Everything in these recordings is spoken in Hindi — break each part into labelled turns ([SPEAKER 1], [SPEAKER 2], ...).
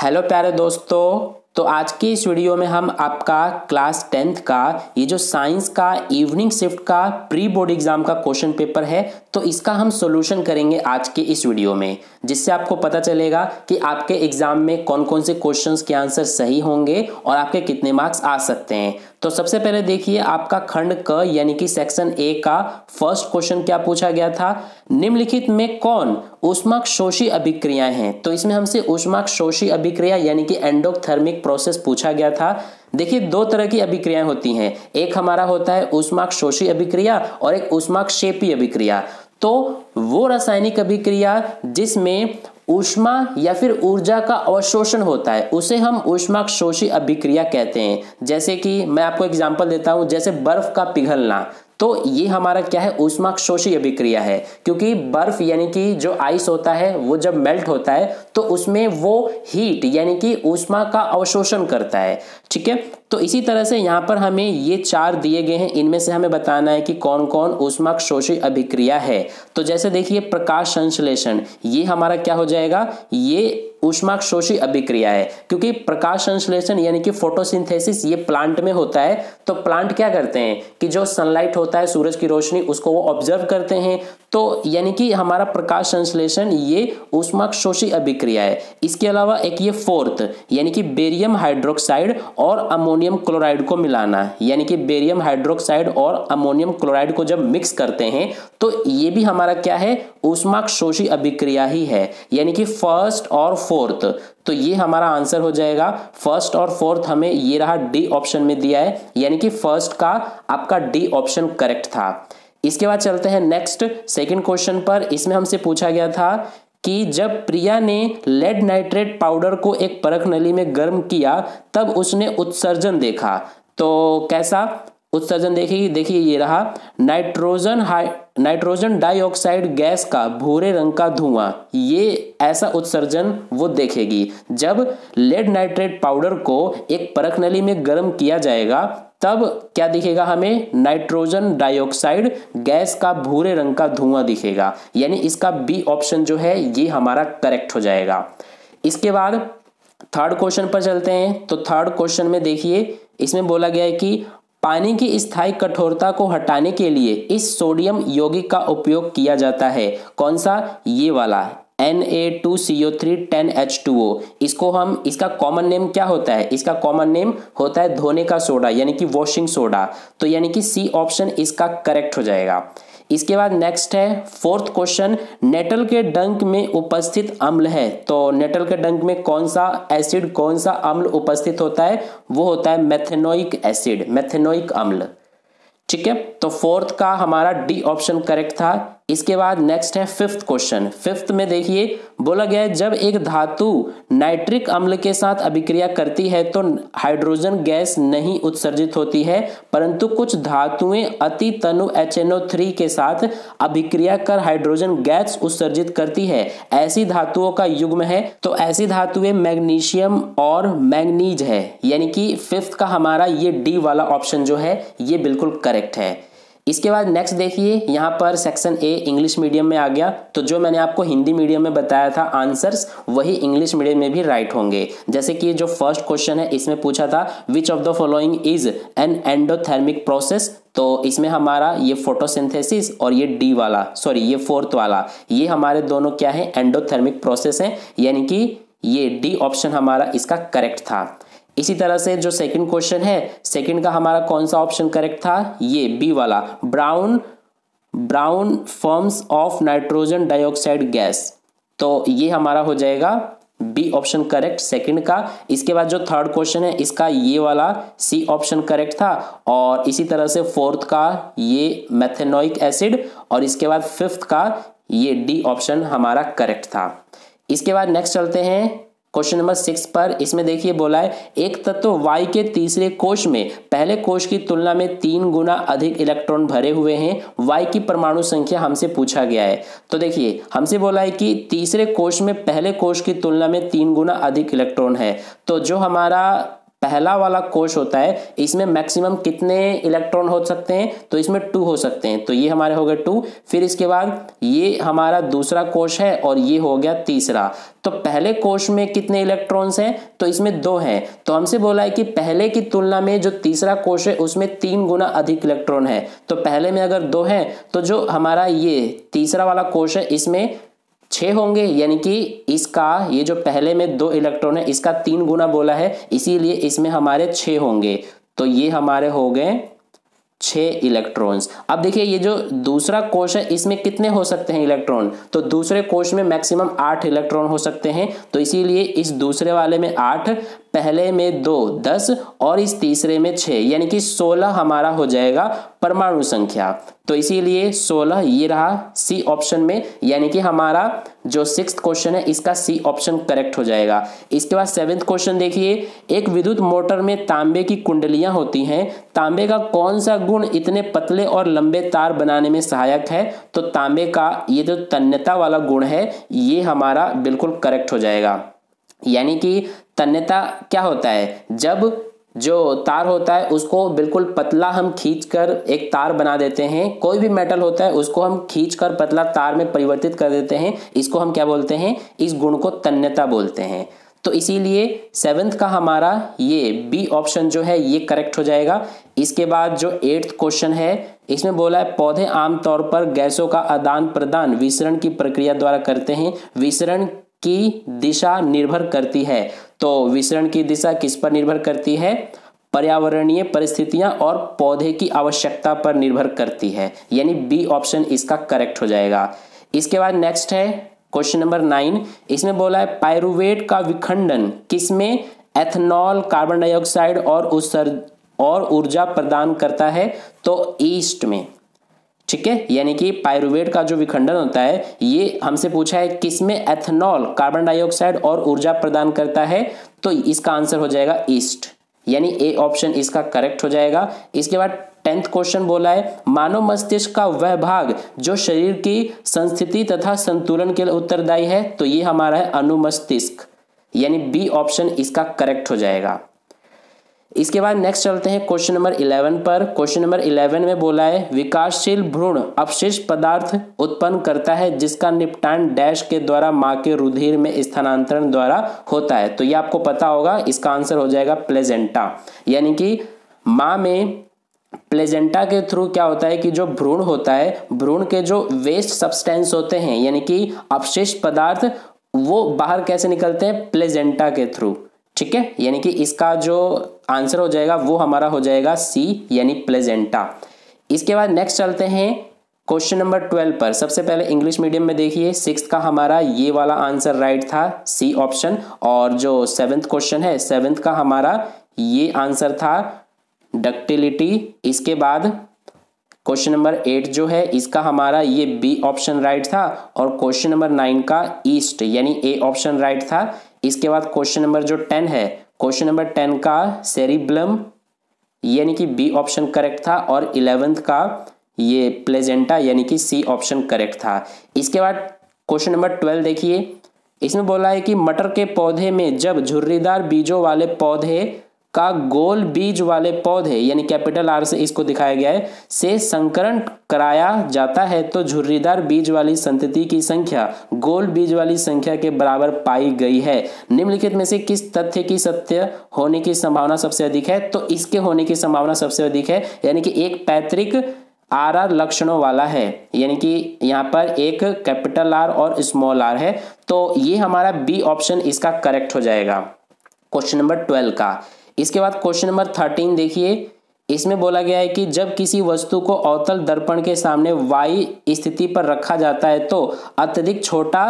[SPEAKER 1] हेलो प्यारे दोस्तों। तो आज की इस वीडियो में हम आपका क्लास 10th का ये जो साइंस का इवनिंग शिफ्ट का प्री बोर्ड एग्जाम का क्वेश्चन पेपर है, तो इसका हम सॉल्यूशन करेंगे आज के इस वीडियो में, जिससे आपको पता चलेगा कि आपके एग्जाम में कौन कौन से क्वेश्चंस के आंसर सही होंगे और आपके कितने मार्क्स आ सकते हैं। तो सबसे पहले देखिए, आपका खंड क यानी कि सेक्शन ए का फर्स्ट क्वेश्चन क्या पूछा गया था। निम्नलिखित में कौन ऊष्माक्षोषी अभिक्रियाएं हैं। तो इसमें हमसे ऊष्माक्षोषी अभिक्रिया यानी कि एंडोथर्मिक प्रोसेस पूछा गया था। देखिए, दो तरह की अभिक्रियाएं होती हैं, एक हमारा होता है ऊष्माक्षोषी अभिक्रिया और एक ऊष्माक्षेपी अभिक्रिया। तो वो रासायनिक अभिक्रिया जिसमें ऊष्मा या फिर ऊर्जा का अवशोषण होता है उसे हम ऊष्माक्षोषी अभिक्रिया कहते हैं। जैसे कि मैं आपको एग्जांपल देता हूं, जैसे बर्फ का पिघलना, तो ये हमारा क्या है, ऊष्माक्षोषी अभिक्रिया है। क्योंकि बर्फ यानी कि जो आइस होता है वो जब मेल्ट होता है तो उसमें वो हीट यानी कि ऊष्मा का अवशोषण करता है। ठीक है, तो इसी तरह से यहाँ पर हमें ये चार दिए गए हैं, इनमें से हमें बताना है कि कौन कौन ऊष्माक्षोषी अभिक्रिया है। तो जैसे देखिए, प्रकाश संश्लेषण, ये हमारा क्या हो जाएगा, ये ऊष्माक्षोषी अभिक्रिया है। क्योंकि प्रकाश संश्लेषण यानी कि फोटोसिंथेसिस ये प्लांट में होता है। तो प्लांट क्या करते हैं कि जो सनलाइट होता है, सूरज की रोशनी, उसको वो ऑब्जर्व करते हैं। तो यानी कि हमारा प्रकाश संश्लेषण ये ऊष्माक्षोषी अभिक्रिया है। इसके अलावा एक ये फोर्थ यानी कि बेरियम हाइड्रोक्साइड और अमोनियम क्लोराइड को मिलाना, यानी कि बेरियम हाइड्रोक्साइड और अमोनियम क्लोराइड को जब मिक्स करते हैं तो ये भी हमारा क्या है, ऊष्माक्षोषी अभिक्रिया ही है, यानी कि फर्स्ट और फोर्थ। तो ये हमारा आंसर हो जाएगा। फर्स्ट और फोर्थ हमें ये रहा डी ऑप्शन में दिया है, यानी कि फर्स्ट का आपका डी ऑप्शन करेक्ट था। इसके बाद चलते हैं नेक्स्ट सेकंड क्वेश्चन पर। इसमें हमसे पूछा गया था कि जब प्रिया ने लेड नाइट्रेट पाउडर को एक परख नली में गर्म किया तब उसने उत्सर्जन देखा। तो कैसा उत्सर्जन देखेगी, देखिए ये रहा, नाइट्रोजन डाइऑक्साइड गैस का भूरे रंग का धुआं, ये ऐसा उत्सर्जन वो देखेगी। जब लेड नाइट्रेट पाउडर को एक परख नली में गर्म किया जाएगा तब क्या दिखेगा हमें, नाइट्रोजन डाइऑक्साइड गैस का भूरे रंग का धुआं दिखेगा। यानी इसका बी ऑप्शन जो है ये हमारा करेक्ट हो जाएगा। इसके बाद थर्ड क्वेश्चन पर चलते हैं। तो थर्ड क्वेश्चन में देखिए, इसमें बोला गया है कि पानी की स्थायी कठोरता को हटाने के लिए इस सोडियम यौगिक का उपयोग किया जाता है। कौन सा, ये वाला Na2CO3 10H2O। इसको हम, इसका कॉमन नेम क्या होता है, इसका कॉमन नेम होता है धोने का सोडा यानी कि वॉशिंग सोडा। तो यानी कि सी ऑप्शन इसका करेक्ट हो जाएगा। इसके बाद नेक्स्ट है फोर्थ क्वेश्चन, नेटल के डंक में उपस्थित अम्ल है। तो नेटल के डंक में कौन सा एसिड, कौन सा अम्ल उपस्थित होता है, वो होता है मेथेनोइक एसिड, मेथेनोइक अम्ल। ठीक है, तो फोर्थ का हमारा डी ऑप्शन करेक्ट था। इसके बाद नेक्स्ट है फिफ्थ क्वेश्चन। फिफ्थ में देखिए बोला गया है, जब एक धातु नाइट्रिक अम्ल के साथ अभिक्रिया करती है तो हाइड्रोजन गैस नहीं उत्सर्जित होती है, परंतु कुछ धातुएं अति तनु HNO3 के साथ अभिक्रिया कर हाइड्रोजन गैस उत्सर्जित करती है। ऐसी धातुओं का युग्म है। तो ऐसी धातुएं मैग्नीशियम और मैंगनीज है, यानी कि फिफ्थ का हमारा ये डी वाला ऑप्शन जो है ये बिल्कुल करेक्ट है। इसके बाद नेक्स्ट देखिए, यहाँ पर सेक्शन ए इंग्लिश मीडियम में आ गया। तो जो मैंने आपको हिंदी मीडियम में बताया था आंसर्स, वही इंग्लिश मीडियम में भी राइट होंगे। जैसे कि जो फर्स्ट क्वेश्चन है इसमें पूछा था which of the following is an endothermic process. तो इसमें हमारा ये फोटोसिंथेसिस और ये डी वाला, सॉरी ये फोर्थ वाला, ये हमारे दोनों क्या है, एंडोथर्मिक प्रोसेस है, यानी कि ये डी ऑप्शन हमारा इसका करेक्ट था। इसी तरह से जो सेकंड क्वेश्चन है, सेकंड का हमारा कौन सा ऑप्शन करेक्ट था, ये बी वाला, brown forms of nitrogen dioxide gas. तो ये हमारा हो जाएगा बी ऑप्शन करेक्ट सेकंड का। इसके बाद जो थर्ड क्वेश्चन है इसका ये वाला सी ऑप्शन करेक्ट था। और इसी तरह से फोर्थ का ये मेथेनोइक एसिड और इसके बाद फिफ्थ का ये डी ऑप्शन हमारा करेक्ट था। इसके बाद नेक्स्ट चलते हैं क्वेश्चन नंबर 6 पर। इसमें देखिए बोला है, एक तत्व Y के तीसरे कोश में पहले कोश की तुलना में 3 गुना अधिक इलेक्ट्रॉन भरे हुए हैं। Y की परमाणु संख्या हमसे पूछा गया है। तो देखिए हमसे बोला है कि तीसरे कोश में पहले कोश की तुलना में 3 गुना अधिक इलेक्ट्रॉन है। तो जो हमारा पहला वाला कोश होता है इसमें मैक्सिमम कितने इलेक्ट्रॉन हो सकते हैं, तो इसमें 2 हो सकते हैं, तो ये हमारे हो गए 2। फिर इसके बाद ये हमारा दूसरा कोश है और ये हो गया तीसरा। तो पहले कोश में कितने इलेक्ट्रॉन्स हैं, तो इसमें 2 हैं। तो हमसे बोला है कि पहले की तुलना में जो तीसरा कोश है उसमें 3 गुना अधिक इलेक्ट्रॉन है। तो पहले में अगर 2 है तो जो हमारा ये तीसरा वाला कोश है इसमें 6 होंगे, यानी कि इसका ये जो पहले में 2 इलेक्ट्रॉन है इसका 3 गुना बोला है, इसीलिए इसमें हमारे 6 होंगे। तो ये हमारे हो गए 6 इलेक्ट्रॉन्स। अब देखिए ये जो दूसरा कोश है इसमें कितने हो सकते हैं इलेक्ट्रॉन, तो दूसरे कोश में मैक्सिमम 8 इलेक्ट्रॉन हो सकते हैं, तो इसीलिए इस दूसरे वाले में 8, पहले में 2 10 और इस तीसरे में 6, यानी कि 16 हमारा हो जाएगा परमाणु संख्या। तो इसीलिए 16 ये रहा सी ऑप्शन में, यानी कि हमारा जो 6th क्वेश्चन है इसका सी ऑप्शन करेक्ट हो जाएगा। इसके बाद 7th क्वेश्चन देखिए, एक विद्युत मोटर में तांबे की कुंडलियां होती हैं, तांबे का कौन सा गुण इतने पतले और लंबे तार बनाने में सहायक है, तो तांबे का ये जो तन्यता वाला गुण है ये हमारा बिल्कुल करेक्ट हो जाएगा। यानी कि तन्यता क्या होता है, जब जो तार होता है उसको बिल्कुल पतला हम खींचकर एक तार बना देते हैं, कोई भी मेटल होता है उसको हम खींचकर पतला तार में परिवर्तित कर देते हैं, इसको हम क्या बोलते हैं, इस गुण को तन्यता बोलते हैं। तो इसीलिए 7th का हमारा ये बी ऑप्शन जो है ये करेक्ट हो जाएगा। इसके बाद जो 8th क्वेश्चन है इसमें बोला है पौधे आमतौर पर गैसों का आदान प्रदान विसरण की प्रक्रिया द्वारा करते हैं, विसरण की दिशा निर्भर करती है। तो विसरण की दिशा किस पर निर्भर करती है, पर्यावरणीय परिस्थितियां और पौधे की आवश्यकता पर निर्भर करती है, यानी बी ऑप्शन इसका करेक्ट हो जाएगा। इसके बाद नेक्स्ट है क्वेश्चन नंबर 9, इसमें बोला है पायरुवेट का विखंडन किसमें एथनॉल, कार्बन डाइऑक्साइड और ऊर्जा प्रदान करता है, तो ईस्ट में। ठीक है, यानी कि पायरुवेट का जो विखंडन होता है ये हमसे पूछा है किसमें एथनॉल, कार्बन डाइऑक्साइड और ऊर्जा प्रदान करता है, तो इसका आंसर हो जाएगा ईस्ट, यानी ए ऑप्शन इसका करेक्ट हो जाएगा। इसके बाद 10th क्वेश्चन बोला है मानव मस्तिष्क का वह भाग जो शरीर की संस्थिति तथा संतुलन के लिए उत्तरदायी है, तो ये हमारा है अनुमस्तिष्क, यानी बी ऑप्शन इसका करेक्ट हो जाएगा। इसके बाद नेक्स्ट चलते हैं क्वेश्चन नंबर 11 पर। क्वेश्चन नंबर 11 में बोला है विकासशील भ्रूण अपशिष्ट पदार्थ उत्पन्न करता है जिसका निपटान डैश के द्वारा मां के रुधिर में स्थानांतरण द्वारा होता है, तो ये आपको पता होगा, इसका आंसर हो जाएगा प्लेजेंटा, यानी कि मां में प्लेजेंटा के थ्रू क्या होता है कि जो भ्रूण होता है, भ्रूण के जो वेस्ट सब्सटेंस होते हैं यानी कि अपशिष्ट पदार्थ, वो बाहर कैसे निकलते हैं, प्लेजेंटा के थ्रू। ठीक है, यानी कि इसका जो आंसर हो जाएगा वो हमारा हो जाएगा सी, यानी प्लेजेंटा। इसके बाद नेक्स्ट चलते हैं क्वेश्चन नंबर 12 पर। सबसे पहले इंग्लिश मीडियम में देखिए 6th का हमारा ये वाला आंसर राइट था, सी ऑप्शन, और जो 7th क्वेश्चन है 7th का हमारा ये आंसर था डक्टिलिटी। इसके बाद क्वेश्चन नंबर 8 जो है इसका हमारा ये बी ऑप्शन राइट था, और क्वेश्चन नंबर 9 का ईस्ट, यानी ए ऑप्शन राइट था। इसके बाद क्वेश्चन नंबर जो 10 है, क्वेश्चन नंबर 10 का सेरिब्लम, यानी कि बी ऑप्शन करेक्ट था, और 11th का ये प्लेजेंटा, यानी कि सी ऑप्शन करेक्ट था। इसके बाद क्वेश्चन नंबर 12 देखिए, इसमें बोला है कि मटर के पौधे में जब झुर्रीदार बीजों वाले पौधे का गोल बीज वाले पौधे, यानी कैपिटल आर से इसको दिखाया गया है, से संकरण कराया जाता है तो झुर्रीदार बीज वाली संतति की संख्या गोल बीज वाली संख्या के बराबर पाई गई है। निम्नलिखित में से किस तथ्य की सत्य होने की संभावना सबसे अधिक है, तो इसके होने की संभावना सबसे अधिक है, यानी कि एक पैतृक आर लक्षणों वाला है, यानी कि यहाँ पर एक कैपिटल आर और स्मॉल आर है, तो ये हमारा बी ऑप्शन इसका करेक्ट हो जाएगा क्वेश्चन नंबर 12 का। इसके बाद क्वेश्चन नंबर 13 देखिए, इसमें बोला गया है कि जब किसी वस्तु को अवतल दर्पण के सामने वाई स्थिति पर रखा जाता है तो अत्यधिक छोटा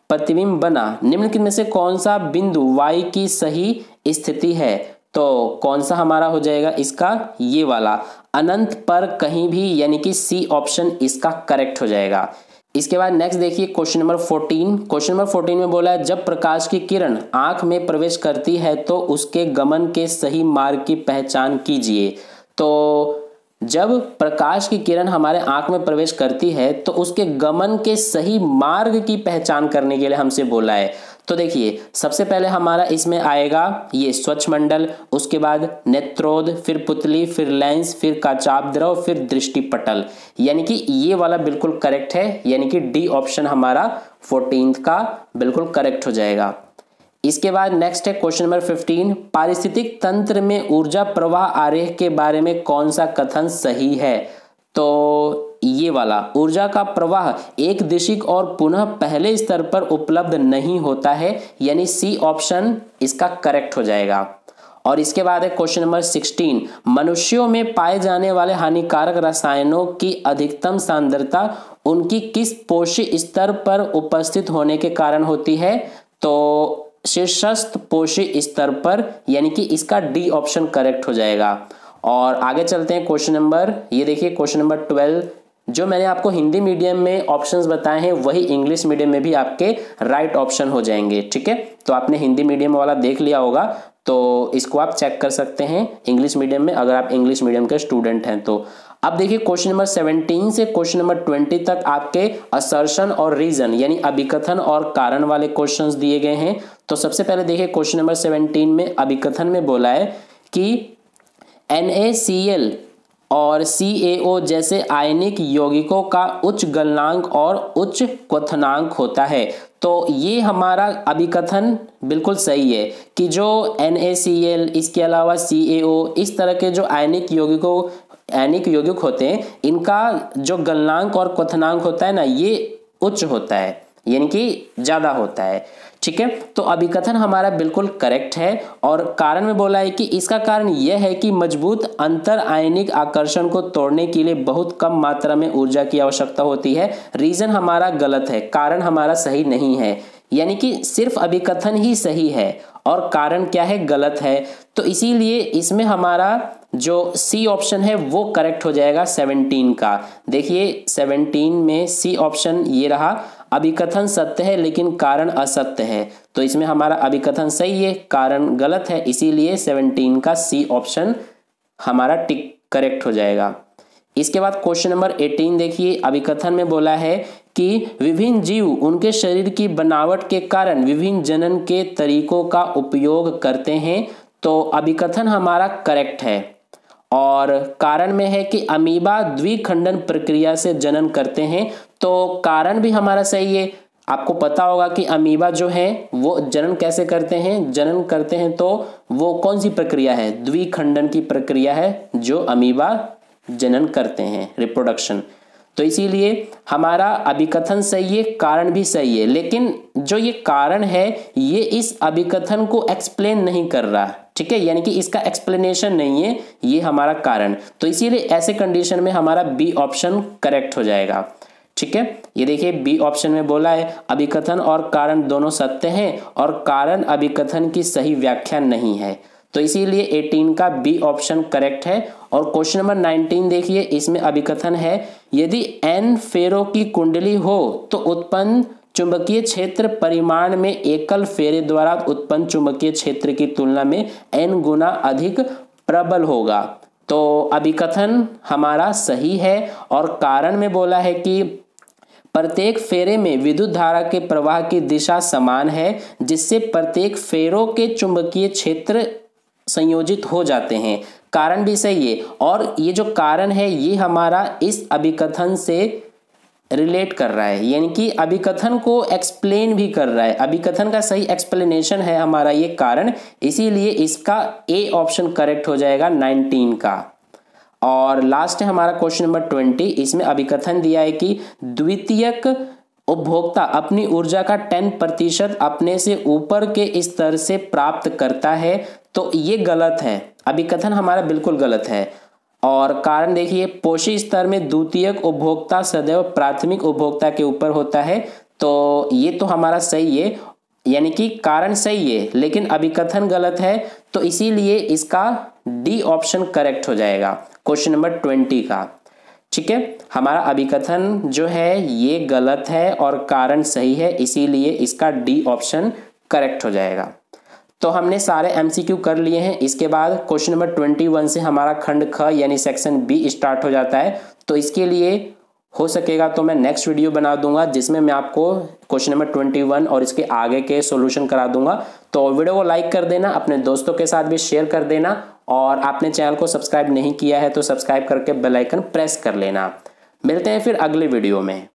[SPEAKER 1] प्रतिबिंब बना, निम्नलिखित में से कौन सा बिंदु वाई की सही स्थिति है, तो कौन सा हमारा हो जाएगा इसका ये वाला अनंत पर कहीं भी, यानी कि सी ऑप्शन इसका करेक्ट हो जाएगा। इसके बाद नेक्स्ट देखिए क्वेश्चन नंबर 14। क्वेश्चन नंबर 14 में बोला है जब प्रकाश की किरण आंख में प्रवेश करती है तो उसके गमन के सही मार्ग की पहचान कीजिए। तो जब प्रकाश की किरण हमारे आंख में प्रवेश करती है तो उसके गमन के सही मार्ग की पहचान करने के लिए हमसे बोला है, तो देखिए सबसे पहले हमारा इसमें आएगा ये स्वच्छ मंडल, उसके बाद नेत्रोद, फिर पुतली, फिर लेंस, फिर काचाप द्रव, फिर दृष्टिपटल, यानी कि ये वाला बिल्कुल करेक्ट है, यानी कि डी ऑप्शन हमारा 14th का बिल्कुल करेक्ट हो जाएगा। इसके बाद नेक्स्ट है क्वेश्चन नंबर 15, पारिस्थितिक तंत्र में ऊर्जा प्रवाह आरेख के बारे में कौन सा कथन सही है? तो ये वाला ऊर्जा का प्रवाह एक दिशिक और पुनः पहले स्तर पर उपलब्ध नहीं होता है, यानी सी ऑप्शन इसका करेक्ट हो जाएगा। और इसके बाद है क्वेश्चन नंबर 16, मनुष्यों में पाए जाने वाले हानिकारक रसायनों की अधिकतम सांद्रता उनकी किस पोषी स्तर पर उपस्थित होने के कारण होती है? तो शीर्षस्थ पोषी स्तर पर, यानी कि इसका डी ऑप्शन करेक्ट हो जाएगा। और आगे चलते हैं क्वेश्चन नंबर, ये देखिए क्वेश्चन नंबर 12, जो मैंने आपको हिंदी मीडियम में ऑप्शंस बताए हैं वही इंग्लिश मीडियम में भी आपके राइट ऑप्शन हो जाएंगे, ठीक है। तो आपने हिंदी मीडियम वाला देख लिया होगा, तो इसको आप चेक कर सकते हैं इंग्लिश मीडियम में, अगर आप इंग्लिश मीडियम के स्टूडेंट हैं तो। अब देखिए क्वेश्चन नंबर 17 से क्वेश्चन नंबर 20 तक आपके असर्शन और रीजन, यानी अभिकथन और कारण वाले क्वेश्चंस दिए गए हैं। तो सबसे पहले देखिए क्वेश्चन नंबर 17 में अभिकथन में बोला है कि NaCl और CaO जैसे आयनिक यौगिकों का उच्च गलनांक और उच्च क्वथनांक होता है। तो ये हमारा अभिकथन बिल्कुल सही है कि जो NaCl, इसके अलावा CaO, इस तरह के जो आयनिक यौगिक होते हैं, इनका जो गलनांक और क्वथनांक होता है ना, ये उच्च होता है, यानी कि ज्यादा होता है, ठीक है। तो अभिकथन हमारा बिल्कुल करेक्ट है। और कारण में बोला है कि इसका कारण यह है कि मजबूत अंतर आयनिक आकर्षण को तोड़ने के लिए बहुत कम मात्रा में ऊर्जा की आवश्यकता होती है। रीजन हमारा गलत है, कारण हमारा सही नहीं है, यानी कि सिर्फ अभिकथन ही सही है और कारण क्या है, गलत है। तो इसीलिए इसमें हमारा जो सी ऑप्शन है वो करेक्ट हो जाएगा 17 का। देखिए 17 में सी ऑप्शन ये रहा, अभिकथन सत्य है लेकिन कारण असत्य है। तो इसमें हमारा अभिकथन सही है, कारण गलत है, इसीलिए 17 का सी ऑप्शन हमारा टिक करेक्ट हो जाएगा। इसके बाद क्वेश्चन नंबर 18 देखिए, अभिकथन में बोला है कि विभिन्न जीव उनके शरीर की बनावट के कारण विभिन्न जनन के तरीकों का उपयोग करते हैं। तो अभिकथन हमारा करेक्ट है। और कारण में है कि अमीबा द्विखंडन प्रक्रिया से जनन करते हैं। तो कारण भी हमारा सही है। आपको पता होगा कि अमीबा जो है वो जनन कैसे करते हैं, जनन करते हैं तो वो कौन सी प्रक्रिया है, द्विखंडन की प्रक्रिया है जो अमीबा जनन करते हैं, रिप्रोडक्शन। तो इसीलिए हमारा अभिकथन सही है, कारण भी सही है, लेकिन जो ये कारण है ये इस अभिकथन को एक्सप्लेन नहीं कर रहा, ठीक है, यानी कि इसका एक्सप्लेनेशन नहीं है ये हमारा कारण। तो इसीलिए ऐसे कंडीशन में हमारा बी ऑप्शन करेक्ट हो जाएगा, ठीक है। ये देखिए बी ऑप्शन में बोला है अभिकथन और कारण दोनों सत्य हैं और कारण अभिकथन की सही व्याख्या नहीं है। तो इसीलिए 18 का बी ऑप्शन करेक्ट है। और क्वेश्चन नंबर 19 देखिए, इसमें अभिकथन है यदि n फेरों की कुंडली हो तो उत्पन्न चुंबकीय क्षेत्र परिमाण में एकल फेरे द्वारा उत्पन्न चुंबकीय क्षेत्र की तुलना में n गुना अधिक प्रबल होगा। तो अभिकथन हमारा सही है। और कारण में बोला है कि प्रत्येक फेरे में विद्युत धारा के प्रवाह की दिशा समान है, जिससे प्रत्येक फेरों के चुंबकीय क्षेत्र संयोजित हो जाते हैं। कारण भी सही है। और ये जो कारण है ये हमारा इस अभिकथन से रिलेट कर रहा है, यानी कि अभिकथन को एक्सप्लेन भी कर रहा है। अभिकथन का सही एक्सप्लेनेशन है हमारा ये कारण, इसीलिए इसका ए ऑप्शन करेक्ट हो जाएगा 19 का। और लास्ट है हमारा क्वेश्चन नंबर 20, इसमें अभिकथन दिया है कि द्वितीयक उपभोक्ता अपनी ऊर्जा का 10% अपने से ऊपर के स्तर से प्राप्त करता है। तो ये गलत है, अभिकथन हमारा बिल्कुल गलत है। और कारण देखिए, पोषी स्तर में द्वितीयक उपभोक्ता सदैव प्राथमिक उपभोक्ता के ऊपर होता है। तो ये तो हमारा सही है, यानी कि कारण सही है लेकिन अभिकथन गलत है। तो इसीलिए इसका डी ऑप्शन करेक्ट हो जाएगा क्वेश्चन नंबर 20 का, ठीक है। हमारा अभिकथन जो है ये गलत है और कारण सही है, इसीलिए इसका डी ऑप्शन करेक्ट हो जाएगा। तो हमने सारे एमसीक्यू कर लिए हैं। इसके बाद क्वेश्चन नंबर 21 से हमारा खंड ख यानी सेक्शन बी स्टार्ट हो जाता है। तो इसके लिए हो सकेगा तो मैं नेक्स्ट वीडियो बना दूंगा जिसमें मैं आपको क्वेश्चन नंबर 21 और इसके आगे के सॉल्यूशन करा दूंगा। तो वीडियो को लाइक कर देना, अपने दोस्तों के साथ भी शेयर कर देना, और आपने चैनल को सब्सक्राइब नहीं किया है तो सब्सक्राइब करके बेल आइकन प्रेस कर लेना। मिलते हैं फिर अगले वीडियो में।